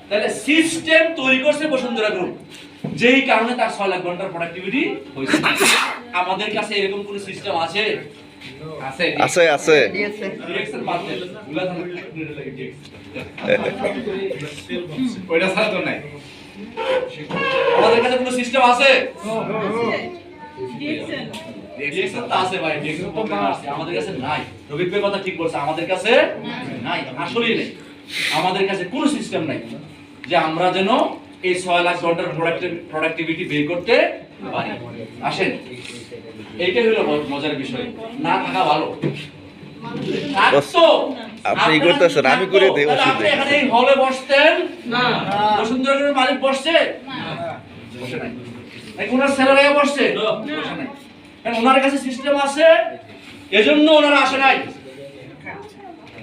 তাহলে সিস্টেম তৈরি করছে বসুন্ধরা গ্রুপ, যেই কারণে তার 6 লাখ ঘন্টার প্রোডাক্টিভিটি হয়েছে। আমাদের কাছে এরকম কোন সিস্টেম আছে? আছে আছে ডিএক্সএল বাদ দেন, ভুলা যান লাগে ডিএক্সএল ওইটা ছাড়া তো নাই। আমাদের কাছে কোন সিস্টেম আছে? ডিএক্সএল তো আছে ভাই, ডিএক্সএল প্রবলেম আছে, আমাদের কাছে নাই। রবিক ভাই কথা ঠিক বলছে, আমাদের কাছে নাই, আসলেই নেই। আমাদের কাছে কোন সিস্টেম নাই যে আমরা যেন এই 6 লাখ ঘন্টার প্রোডাক্টিভিটি বের করতে পারি। আসেন, এইটাই হলো মজার বিষয়। না থাকা ভালো, আপনি করতেছেন, আমি করে দেই। আপনি এখানে এই হলে বসতেন না, বসুন্ধরা গ্রুপের মালিক বসছে বসে নাই, নাকি ওনার স্যালারি বসছে বসে নাই? কারণ ওনার কাছে সিস্টেম আছে, এজন্য ওনারা আসে নাই।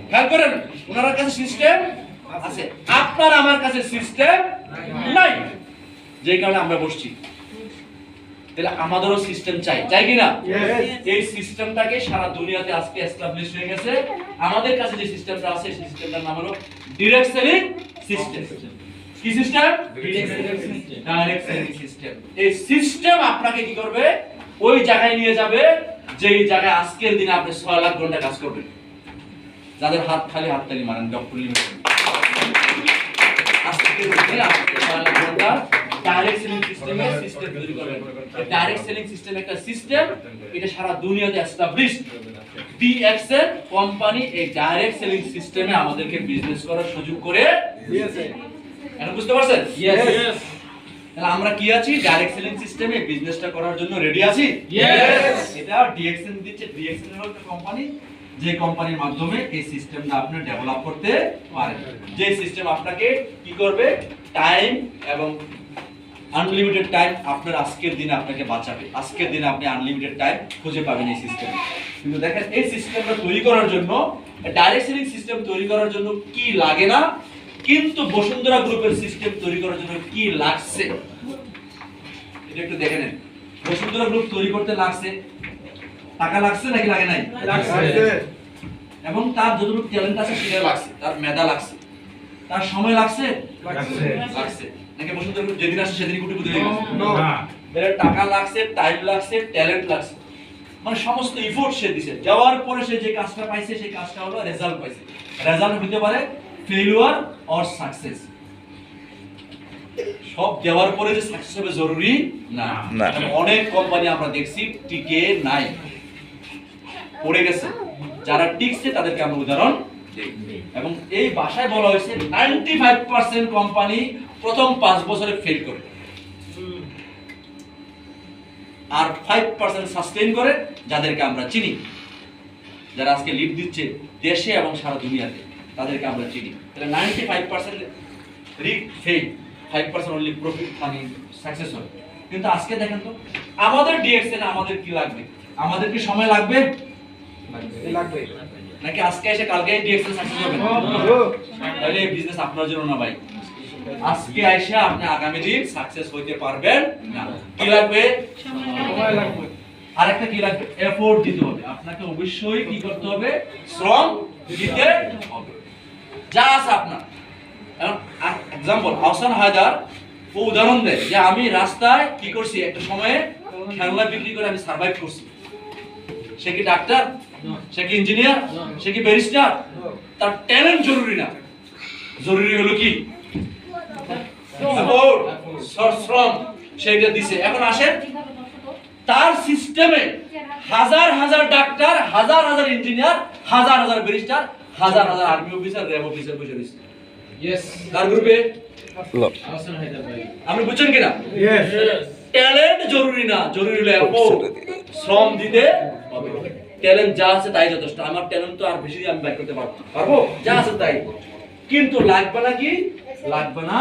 খেয়াল করেন, ওনার কাছে সিস্টেম আছে, আপনার আমার কাছে সিস্টেম নাই, যে কারণে আমরা বসছি। তাহলে আমাদেরও সিস্টেম চাই, চাই কিনা? এই সিস্টেমটাকে সারা দুনিয়াতে আজকে এস্টাবলিশ হয়ে গেছে। আমাদের কাছে যে সিস্টেমটা আছে সেই সিস্টেমটার নাম হলো ডাইরেক্ট সেলিং সিস্টেম। কি সিস্টেম? Direct selling system. এই সিস্টেম আপনাকে কি করবে? ওই জায়গায় নিয়ে যাবে যেই জায়গায় আজকের দিনে আপনি 6 লাখ ঘন্টা কাজ করবেন। যাদের হাত খালি হাততালি মারেন, ডক্টর লিমিটেড আজকের দিনে আপনি 6 লাখ ঘন্টা ডাইরেক্ট সেলিং সিস্টেমে সিস্টেম তৈরি করবেন। ডাইরেক্ট সেলিং সিস্টেম একটা সিস্টেম, এটা সারা দুনিয়াতে এস্টাবলিশড। ডিএক্সএল কোম্পানি এই ডাইরেক্ট সেলিং সিস্টেমে আমাদেরকে বিজনেস করার সুযোগ করে দিয়েছে। এখন বুঝতে পারছেন? ইয়েস। তাহলে আমরা কি আছি? ডাইরেক্ট সেলিং সিস্টেমে বিজনেসটা করার জন্য রেডি আছি। ইয়েস। এটা ডিএক্সএল দিচ্ছে। ডিএক্সএল হলো একটা কোম্পানি, যে কোম্পানির মাধ্যমে এই সিস্টেমটা আপনি ডেভেলপ করতে পারেন। যে সিস্টেম আপনাকে কি করবে? টাইম এবং আনলিমিটেড টাইম আপনার আজকের দিনে আপনাকে বাঁচাবে। আজকের দিনে আপনি আনলিমিটেড টাইম খুঁজে পাবেন এই সিস্টেমে। কিন্তু দেখেন, এই সিস্টেমটা তৈরি করার জন্য, ডাইরেক্ট সেলিং সিস্টেম তৈরি করার জন্য কি লাগে না, কিন্তু বসুন্ধরা গ্রুপের সিস্টেম তৈরি করার জন্য কি লাগছে এটা একটু দেখে নেন। বসুন্ধরা গ্রুপ তৈরি করতে লাগছে টাকা, লাগছে নাকি লাগে নাই? লাগছে। এবং তার যতটুকু ট্যালেন্ট আছে সেটা লাগছে, তার মেধা লাগছে, তার সময় লাগছে লাগছে। নাকি বসুন্ধরা গ্রুপ যেদিন আসে সেদিনই কোটি কোটি হয়ে গেছে? না, এর টাকা লাগছে, টাইম লাগছে, ট্যালেন্ট লাগছে, মানে সমস্ত এফোর্ট সে দিছে। যাওয়ার পরে সে যে কাজটা পাইছে সেই কাজটা হলো রেজাল্ট পাইছে। রেজাল্ট হতে পারে ফেলিওর অর সাকসেস। সব দেওয়ার পরে যে সাকসেস হবে জরুরি না। অনেক কোম্পানি আমরা দেখছি টিকে নাই, পড়ে গেছে। যারা টিকছে তাদেরকে আমরা উদাহরণ দেই। এবং এই ভাষায় বলা হয়েছে 95% কোম্পানি প্রথম 5 বছরে ফেল করে, আর 5% সাস্টেইন করে, যাদেরকে আমরা চিনি, যারা আজকে লিড দিচ্ছে দেশে এবং সারা দুনিয়াতে, তাদেরকে আমরা চিনি। তাহলে 95% ফেল, 5% অনলি প্রফিট মানে সাকসেস হয়। কিন্তু আজকে দেখেন তো, আমাদের ডিএক্সএল আমাদের কি লাগবে? আমাদের কি সময় লাগবে? লাগবে। নাকি আজকে এসে কালকে ডিএক্সএল সাকসেস হবে? তাহলে এই বিজনেস আপনার জন্য না ভাই। আজকে এসে আপনি আগামী দিন সাকসেস হইতে পারবেন না। কি লাগবে? সময় লাগবে। আরেকটা কি লাগবে? এফোর্ট দিতে হবে। আপনাকে অবশ্যই কি করতে হবে? শ্রম দিতে হবে। যা আছে আপনার। এখন एग्जांपल হাসান হায়দার ও উদাহরণ দেয় যে আমি রাস্তায় কি করছি, একটা সময়ে খেলনা বিক্রি করে আমি সার্ভাইভ করছি। সে কি ডাক্তার? সে কি ইঞ্জিনিয়ার? সে কি ব্যারিস্টার? তার ট্যালেন্ট জরুরি না, জরুরি হলো কি? এফোর্ট, শ্রম সেটা দিছে। এখন আসেন, তার সিস্টেমে হাজার হাজার ডাক্তার, হাজার হাজার ইঞ্জিনিয়ার, হাজার হাজার ব্যারিস্টার, হাজার হাজার আর্মি অফিসার, র্যাব অফিসার বসে রয়েছে। ইয়েস। কার গ্রুপে? হাসান হায়দার ভাই। আপনি বুঝছেন কিনা? ইয়েস। ট্যালেন্ট জরুরি না, জরুরি হলো এফোর্ট, শ্রম দিতে হবে। ট্যালেন্ট যা আছে তাই যথেষ্ট। আমার ট্যালেন্ট তো আর বেশি আমি বাইর করতে পারবো, যা আছে তাই। কিন্তু লাগবে না কি? লাগবে না